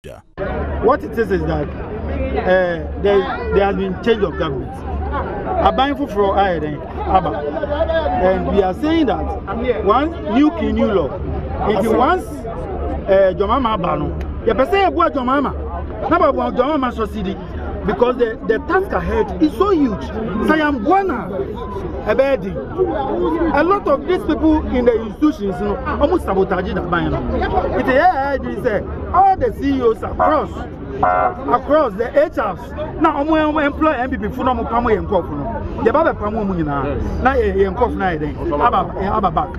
Yeah. What it is that there has been change of government. Abandon for Abba. And we are saying that once new king, new law. If you once Jomama Bano, you can say about Jomama. Number one, Jomama Society. Because the task ahead is so huge. So I am Guana, a lot of these people in the institutions, almost sabotage that by it's all the CEOs across the HRs. Now, I'm employ MPP for no come and cough. The Baba Pamuna, now a cough night, Abba back.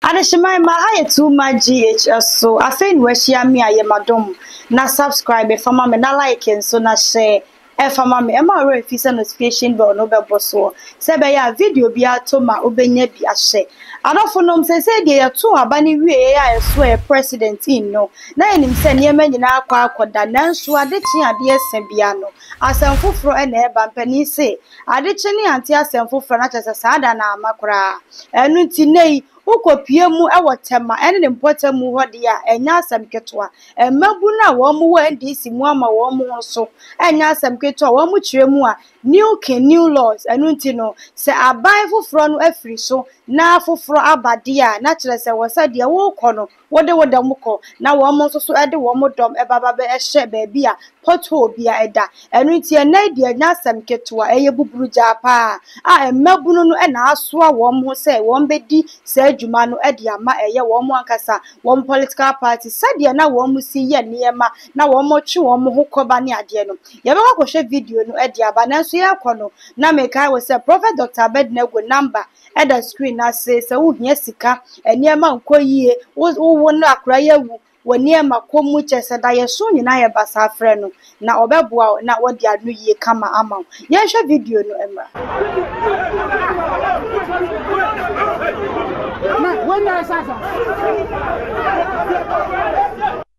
Adeshima ma aye too much GHS so afin we share me aye madom na subscribe e fama me na like and so na share e fama me e ma re fisa notification bell no be boso se be ya video bi atoma obenya bi ahye adofo nom se de to abani wie ya so e president in no na enim se ne ma nyina akwa nanso adechi ade esen bia no asemfoforo e na e ba mpani se adechi ni anti asemfoforo na chese saada na amakora enu nti nei ukopie mu ewotema ene ne mpota mu hode ya enya asem ketwa emabu na wo mu wa ndisi mu ama wo mu so enya asem ketwa wo mu kire mu a new laws enu nti no se aban foforo no afiri so na foforo abade a na kire se wo sa de wo kɔ no wode mu kɔ na wo mu so ede wo mu dom ebaba be ehye ba bia pothole bia eda enu nti ena de enya asem ketwa eye buburu japa a emabu no na asoa wo mu se wo mbedi se adwuma no ede ama eye wo mu ankasa wo political party sade na wo mu si ye niema na wo mu twe wo mu hokoba ne ade no ye be kwahwe video no ede aba na so ye akono na mekai we say Prophet Dr. Abednego number at the screen na say wo hia sika niema nkoyie wo no akora yewu wo niema komu chese da ye so nyina ye basa frɛ no na obeboa na wo de anu yie kama ama ye hwe video no emra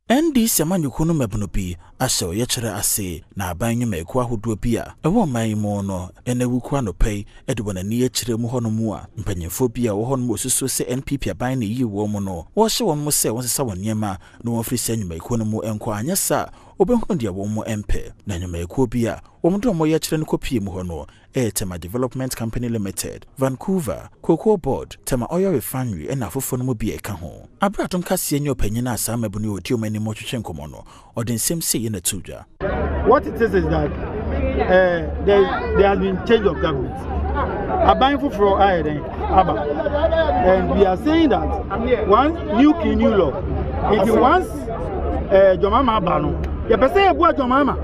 Endi semanyuko no mabuno bi asɛ ye kyerɛ ase na aban nwuma ekwa hodo bi a ɛwɔ man mu no enewukwa no pɛi ɛde wonani akyerɛ mu hɔ no mu a mpanyemfo bi a wɔ hɔ no osusu sɛ NPP aban ne yi wɔ mu no wɔ hye wɔn mo sɛ wɔn sesa wɔn niema na wɔn firi sɛ nwuma ekwa no mu ɛnkɔ anyasa obehunu dia wɔn mo empɛ na nwuma ekwa bi a wɔn do mo ye kyerɛ no kopie mu hɔ no Tema Development Company Limited, Vancouver, Cocoa Board, Tema Oil Refinery, and Afofo no mu bi eka ho. Abratom kase enyo panyina asama bu ne odi o mani mo twetwe nkomo no. Odin same say in a tuja. What it is that there has been change of government. Abandon for Abba. And we are saying that once new king, new law. If you once Jomama Bano, you can say about Jomama.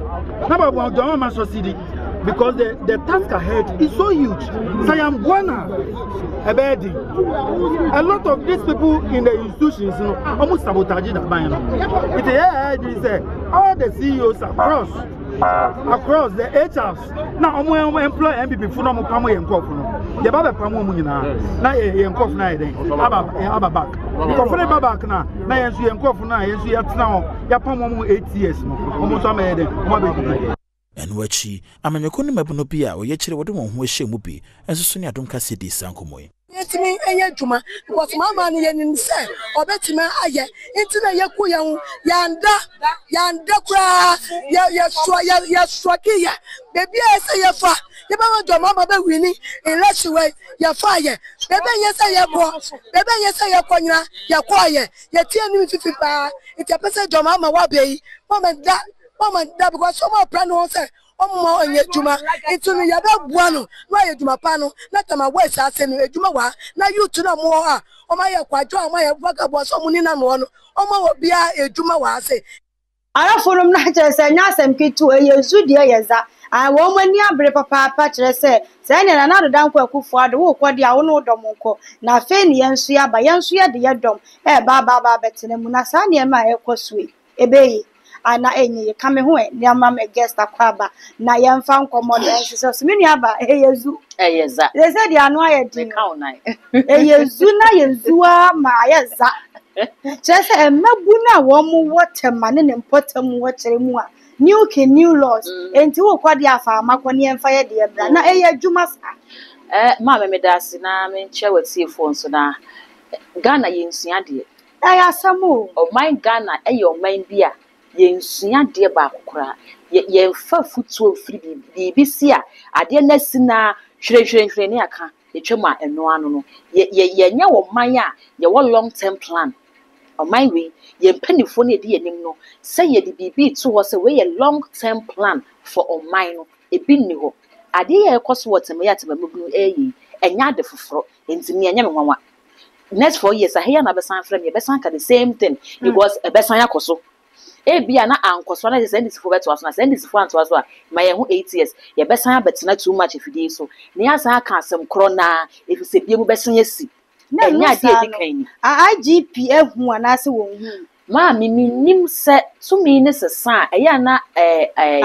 Number one, Jomama Society. Because the task ahead is so huge. So I am Guana, a lot of these people in the institutions, almost sabotage that by it's all the CEOs across the HRs. Now I'm employ MPP for no come and cough. The Baba Pamuna, now a cough night, Abba back. Because for the Babak now, you and cough now, you have now, Yapam 8 years, almost a man. And wachi amanyoko no mabuno bi a oye kyerɛ wode wɔn ho ahyɛ mu bi enso so ne adom ka se di sankomoy yetimi enye dwuma because mama ne yenim se obetima aye ntina yeku yan yanda kura ya swaki ya bebi ese ye fa ye ba do mama be wini in let's way ya fa ye bebe ye se ye ko nyina ye ko ye ye tie ni fifi pa ite pese do mama wa be mama da because some plan no say omo onye djuma itunu ya be bua no na ye djuma pa no na tama west ase no edjuma wa na youth na mo ha o ma ye kwajo o ma ye vagabo so mo ni na no omo obia edjuma wa ase ara forum na chese nya asem kitu eyezu de yeza wo mani abre papa kire se na na dodan kwa kufu ade wo kwode a wo no dom nko na fe ne yensu ya ba yensu ya de yedom ba betene mu na sa ne ma ekosue ebeyi ana enye kame ho ne ama me guest akwaba na yemfa nkomo de enso me nuaba eyezu eyeza they said they are no ayedi kaunai eyezu na yezua ma ayeza chese emabu na wo mu wotema ne mpotam wo kire mu a new laws enti wo kwade afa amakọ ne yemfa ye de ebra na eye adwuma sa Mama me das na me nche wati phone so na Ghana yensua de Aya samu o man Ghana eyo man bia yensua de ba kokora ye fa futuo firi bibi si a ade na si na hwere ne aka etwema eno ano no ye nya wo man a ye wo long term plan o man we ye mpanifo na de yenim no say ye de bibi to wo say we ye long term plan for o man no ebi ni ho ade ye ekoso wotem ya temamugunu enya de foforo entimi enya me nwanwa next 4 years aheya na besan frame ye besan ka the same thing because besan yakoso bia na ankoso na send this for beto aso na send this for anto aso a ma ye ho 8 years ye besan abetena too much efidie so ne ya san aka asem kro na efise bia mu besan yasi enya de edikan IGP ehu anase wo hu ma nim se tumi ne sesa eya na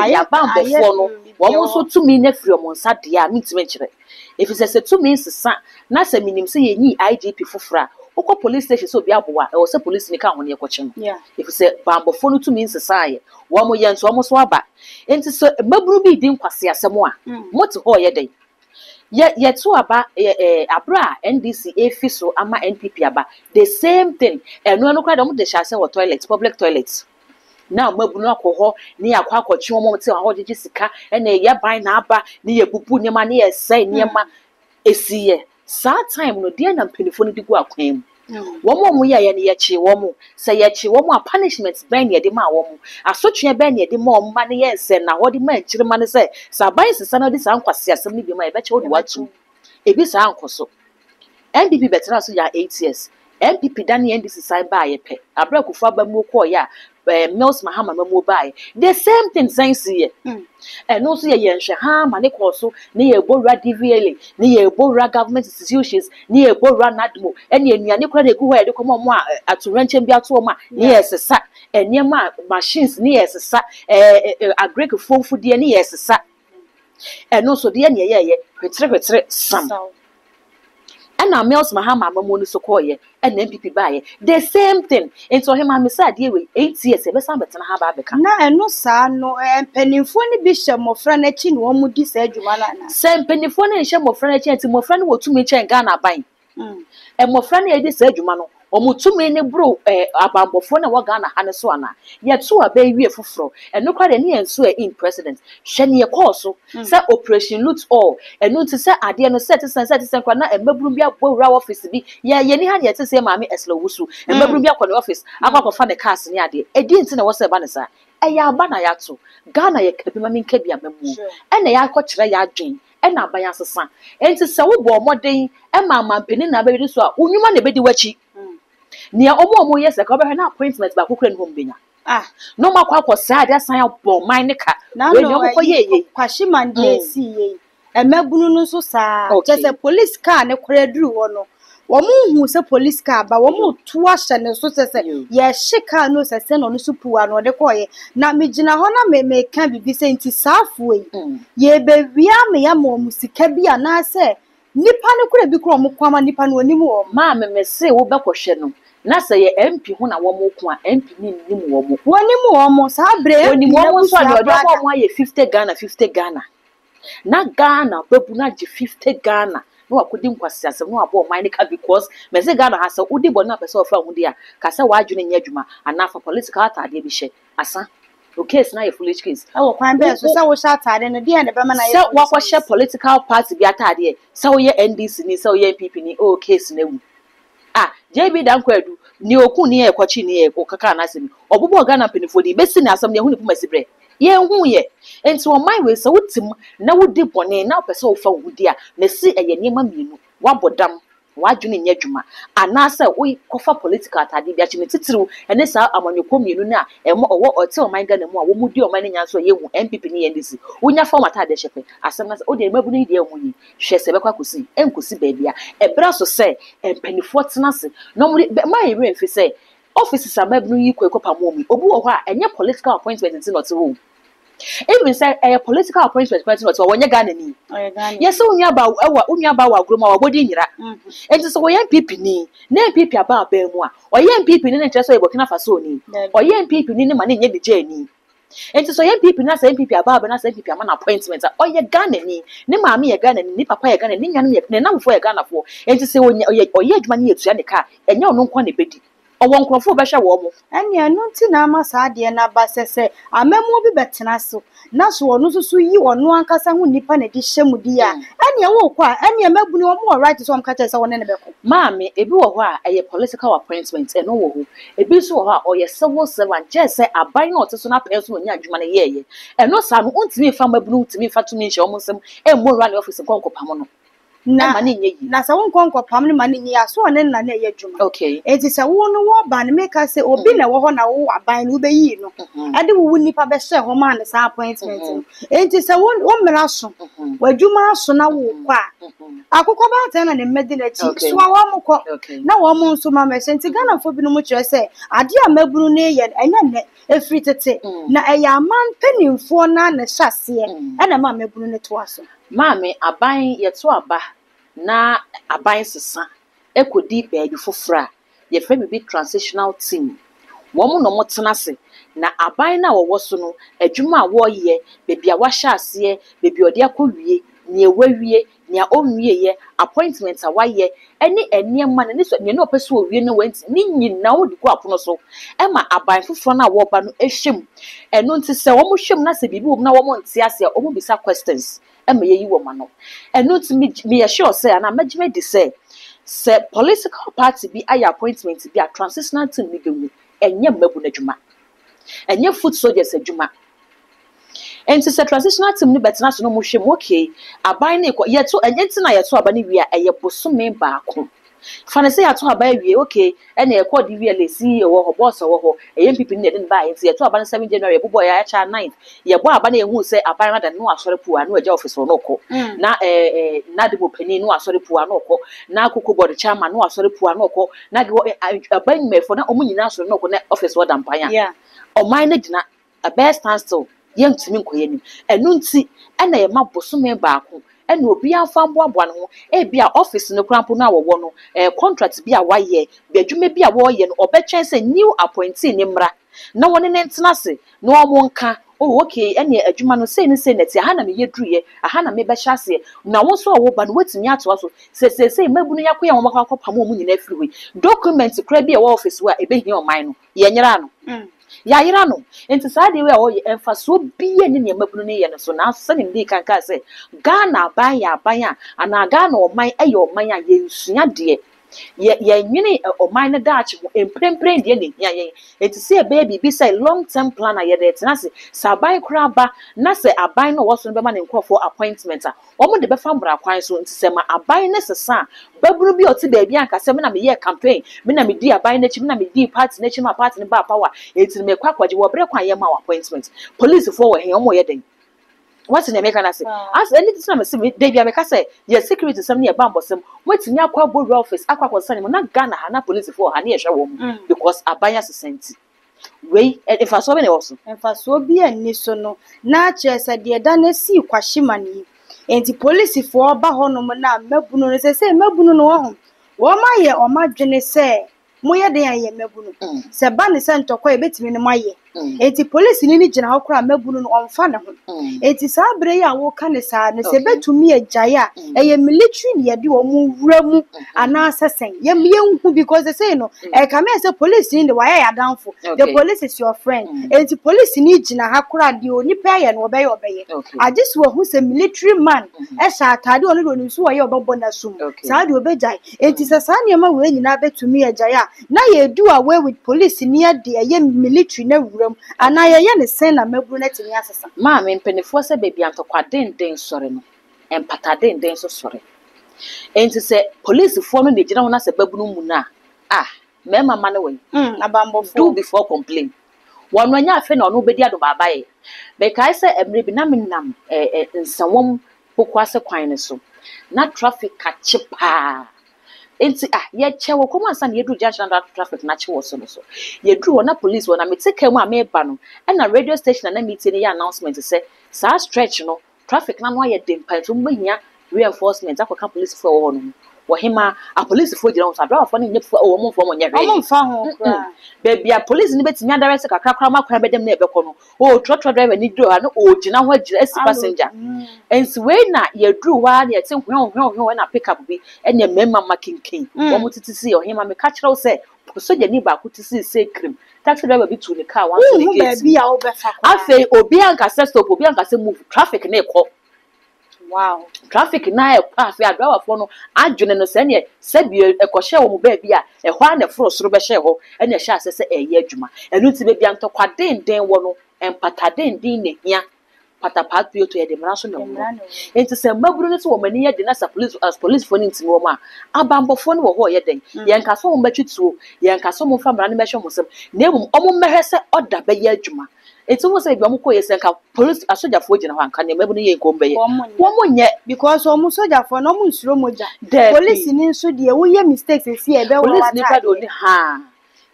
ya bambofo no wo mo so tumi na firi mo nsa de a mitime kire efise se tumi sesa na se minim se ye nyi IGP fofora oko police station so bia boa e wo se police ni ka ho ne ekoche no efise bambofo no tumi sesa ye wo mo ye nso wo mo so aba enti so maburu bi di nkwase asem a moti ho ye den ye to aba abra NDC efiso ama NPP aba the same thing eno kra dem de shase wo toilet public toilet now mabunu akoho ni akwakochi wo mo te ho jeje sika na ye ban na aba ni ye bubu nyema ni ye sai nyema esiye sa time no de na mpenifo no digu akwan wo mo ye ne ye chi wo mo se ye chi wo mo a punishment ban ye de ma wo mo asotwe ban ye de ma o ma ne ye nse na ho de ma nchire ma ne se sa ban sesa na de sa nkwase asem ni bi ma ye be che wo de watu ebi sa ankoso NDP betena so ya 8 years NPP dan ye NDC sai ba ye pe abra kufu aba mu ko ya Mills Mahama mamu bae the same thing sense ye no so ye yenhwe ha ma ne koso ne ye bowra DVLA ne ye bowra government institutions ne ye bowra nadmo ene anuane kora de gu ho ye de komo mo atoranche bia to ma ne ye sesa enema machines ne ye sesa agrek fonfudie ne ye sesa no so de ne ye hwetere sam na Mills Mahama mamu no so koye and NPP bae the same thing into him am say ade we 8 years e be san betena ha ba beka na eno sa no empanifo ni bi hye mofra na chi no mu di sa adwuma na se empanifo na hye mofra na chi anti mofra na wotumi chen Ghana ban mofra na ye di sa adwuma no omutumi ne bro abambofo na wo Ghana ha ne so ana ye to aba wie foforo eno kwa de ne enso in president hye ne ye course say operation loot all eno nti say ade no set kwa na emaburu bia bowura office bi ye ni ha ne yete say maami eslo wusu emaburu bia kwa ne office akwa ne cars ne ade edi nti na wo say ba ne sa eya aba na ya to Ghana ye kabi mami nkabi amamu ena ya akokire ya adwen ena aban asesa enti se wo bo omoden ema mampeni na ba yiri so a unwuma na bedi wachi nia omo yes ka obehwe na appointment ba kokura ni hom benya no makwa akosa ade asan abo man ne ka we ni okoko ye kwashi mande si ye emabunu no so sa just police car ne kora duru wo no wo mu hu se police car ba wo mu tu ahye ne so se ye shika no se no no supu ano de koye na megina ho na me ka bibi se nti safu ye be wia me ya mo musika bi ana se nipa ne kora bi kro mo kwama nipa no oni mu ma me se wo bekohwe no na say ye MP hu na wo mo ko a MP ni nim wo mo woni mu wo mo sa bre woni mo mo so ade wo mo aye 50 Ghana na Ghana babu na je 50 Ghana no akodi nkwase asem no abo man ka because me say Ghana ha say udi bo na pese ofa hu dia ka say wa adwene nya adwuma ana fa political atade bi hye asa o case na ye foolish case wo kwan be so say wo sha atade no dia ne be ma na ye say wo kwa hye political party bi atade say wo ye NDC ni say wo ye NPP ni o case na wu JB Dankwadu ni oku ni e kwachi ni e kokaka na asem obubo Ghana penifo di besi na asem ne hu ni puma sibre ye hu ye enti o man we so wutim na wudi bone na pese wo fa wudi a na si eye niema mienu wabodam wadwene nya dwuma anasa wo kofa political atade bia chime titiru ene sa amanyoko mienu na emo owo ote o man Ghana mu a wo mudi o man nya so ye hu MPP ni NDC wonya form atade hyepe asem na o de mabu ni de hu ni hwe se bekwa kosi enkosi baabia ebra so se empanifo tenase no ma ye remfi se offices amabu yi kwekopa momi obu wo ho a enye political appointment nti not wo even say a political appointment not wo nya Ghana ni yes unya ba wa groma wa bodi nyira enti so wo ye MPP ni na MPP aba mu a o ye MPP ni na nche so e Burkina Faso ni o ye MPP ni ma na nye de je ni Enti so MPP na say MPP aba na say MPP ama na appointment a oye Ghana ni ne maame ye Ghana ni papa ye Ghana ni nyanum ye ne namfo ye Ghana fo enti say oye adwuma ne yetua ne ka enye ono nko na bedi owo nkrofo be hwe wo mo ene anu nti na ama saa de na ba sese amemo bi betena so na so ono susu yi ono ankasa ho nipa na di hyemu di a ene wo kwa ene mabuni wo mo right so am ka tese wona ne beko maame ebi wo ho a eye political appointment eno wo ho ebi so wo ho a oye civil servant je say aban na oteso na penso onya adwuma na ye eno sa no untimi fa mabunu untimi fa tumi hye omonsem e mo run office konkopam no na sa won konkopam ne mane nyi aso ne na na ye adwuma okay enti se wo no wo ba ne meka se obi na wo ho na wo aban no be yi no ade wo nipa be hye ho ma ne sa appointment enti se wo mmra so wadwuma so na wo kwa akokọ ba ta na ne medi na chi so wo mko na wo mo nso ma me enti Ghana fo bi no mo kire se ade a maburu ne ye enya ne efri tete na eya man penimfo na ne hyase na ma maburu ne to aso maame aban yeto aba na aban sesa ekodi baabi fofora ye fe bibi transitional team wo mo no motena se na aban na wo so no adwuma a wo ye baabi a wa hya ase baabi odi akowie ne wawie ne onwie ye appointment a wa ye ene enema na ne so ne no pese owie ne wanti ne nyina wo diko apono so e ma aban foforo na wo ba no ehwem eno nti se wo mo hwem na se bibi wo na wo mo nte ase o mo bisa questions ema ye yi wo ma no eno nti me ye sure say na magime di say political party bi aya appointment bi a transitional team ni bewu enye mabu na dwuma enye foot soldiers adwuma enti se transitional team ni betena so no mo hwem okay aban na yeto enye nti na yeto aba ni wi a eye bosome baako fane se yato aba wi okay ene e call di wi lesi wo ho boss wo ho eye mpp ni de ba enti yeto aba 7 January ebobo ya cha 9 ye bo aba na ehu se aban rada no asore puwa no eja office no ko na na de bopani no asore puwa no ko na akoko board chairman no asore puwa no ko na de aban mefo na omu nyina asore no ko na office wo dampanya o man na gina a best stand still yentumi nkoyeni enu nti ena ye mabosome baako ena obi afambo aboa no ho e bia office no krampo na wo no contract bia waye bia dwuma bia wo ye no obetwen se new appointee ni mra na woni ne ntena se na omo nka oh okay ena adwuma no sei neti aha na me yedruye aha na me be hyase na wo so wo ba no watimi ato aso sei mabunu yakoya wo makwa pam omu nyina afiri document kra bia wo office wa ebehi o man no ye nyira no ya yira no enti saa de we a oye emfaso biye ne mabunu ne ye no so na so ne ndi kanka se Ghana ban ya ban a ana Ghana o man eye o man a ye nsua de ye nwini o man ne daach mo emprempren de ne hia ye enti se baby bi say long term plan ye de tena se saban kra ba na se aban no wo so be ma ne nkofo appointment a o mo de be fa mbra kwan so enti se ma aban ne sesa baburu bi oti baabi anka se me na me ye campaign me na me di aban na chi me na me di party na chi ma party ne ba power enti me kwakwaje wo bre kwan ye ma appointment police for wo he o mo ye den what's in America na say as anything na me say dey bia me ka say your security some near bambosem wetin akwa board office akwa concern mo na Ghana ha na police for ha na ye hwe wo because abanya sesenti we if I saw me also emfaso bi ani so no na chese de da na si kwahima ni enti police for ba honom na mabunu no say mabunu no wo ma ye o ma dwene say moye de ye mabunu se ba ne se ntokwa ebetimi ne maye enti police ni gina hokra mabunu no omfa ne ho enti saa bre ya wo ka ne saa ne se betumi agya eye military ne ye de wo mu wuramu ana asesen ye nhu because they say no come say police ni de wa ya downfo the police is your friend enti police ni gina hakra de onipa ye no obeye I just wo who say military man e sha atade onu do ni so wo ye obebo na sum saa de obejai enti saa ne ma we nyina betumi agya na ye do away with police ni de ye military na ana ye ne sen na maburu na timi asesa ma me mpenefo se bebi antokwa den sore no empata den so sore enti se police fo no de gina ho na se babunu mu na me mama ne we abambofo do before complain wonu anya afi na onu bedi ado baba ye be kai se emre bi na menam nsawom pokwase kwan ne so na traffic ka chipa enti ye chewo komo ansa na yedu junction that traffic na chewo so ye dru na police wona meteke mu ameba no na radio station na meeting ye announcement say sa stretch no traffic na no aye dempa to mahia reinforcement akoka police for wo no Wahima a police for the ones abroad for the for a woman from on your found baby a police in the bed near the rest of a crack crab them never come. Oh, truck driver need do an old Gina passenger. And so when you drew while you think when I pick up be and your member making king. One wanted to see or him and catch out say, so your neighbor could see say cream. Taxi driver be to the car once to the gate. I say, Obianca says to Obianca say move traffic near call. Wow. Traffic na e kwa afia driver for no adwene no se ne se bi e kohye wo mo ba bia e hwa na fro soro be hye ho e na hye asese e ye adwuma enu ti be bia ntokwa den wo no empata den ne hia patapat bi to ye de mra so na mo enti se maburu no se wo mani ye de na sa police for ntimi wo ma abambofo no wo ho ye den ye nka so mo betwituo ye nka so mo fa mra ne be hye mo sem na emum omo mehwe se oda be ye adwuma. It's almost like Bamuko police a soldier for Jana can never be Gombe. One yet because almost soldier for no Musromoja. Police in so dear, we hear mistakes and see a bell. Ha.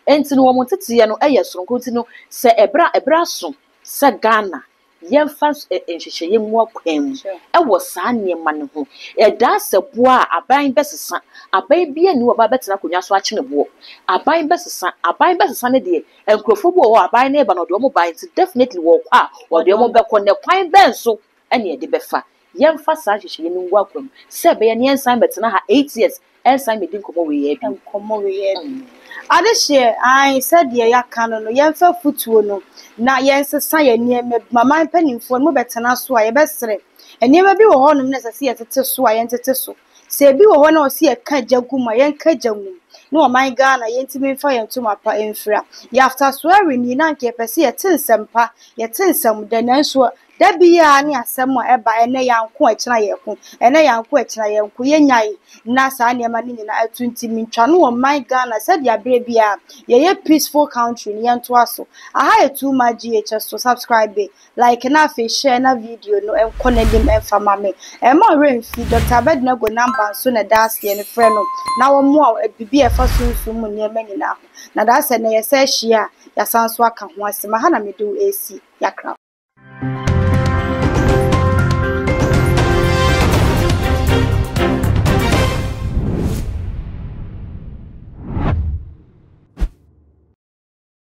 And to no one wanted to see no ayers from Contino, say a brasso, say Ghana. Young fast and she young walk him. I was son near Manu. A das a bois, a buying best son, a baby and knew about better than watching a war. A buying best son, a buying best son a day, and Crofobo or a buying neighbor or the mobile to definitely walk out or the mobile on the pine bend so any the befa. Young fast she didn't welcome. Sabe and yen sign but now 8 years. And sign me didn't come away and come away. This year, I said, yeah, canon, young fell foot to no. Now, yes, a sign near my mind penning for no better than so I best say. And never be a horn as I see at a so I enter so. Say, be one or see a kajaguma, young kajam. No, my gun, I ain't me fire to my pa infra. You after swearing, you not keep a see a tin some pa, yet tin some, then answer. There be any somewhere by a young quite nayaku, and a young quite nayaku, yay, Nasa and Yamanina at 20 min chanu, my gun, I said, ya baby, ye peaceful country, yan twasso. I hired 2 my GHS to subscribe, like enough share a video, no, and connect him and for mammy. And more rain feed Dr. Bedna go number soon a dasty and a friend. Now more at BB for soon near many now. Now that's an ASS, ya sounds waka once, Mahana me do AC, yakra.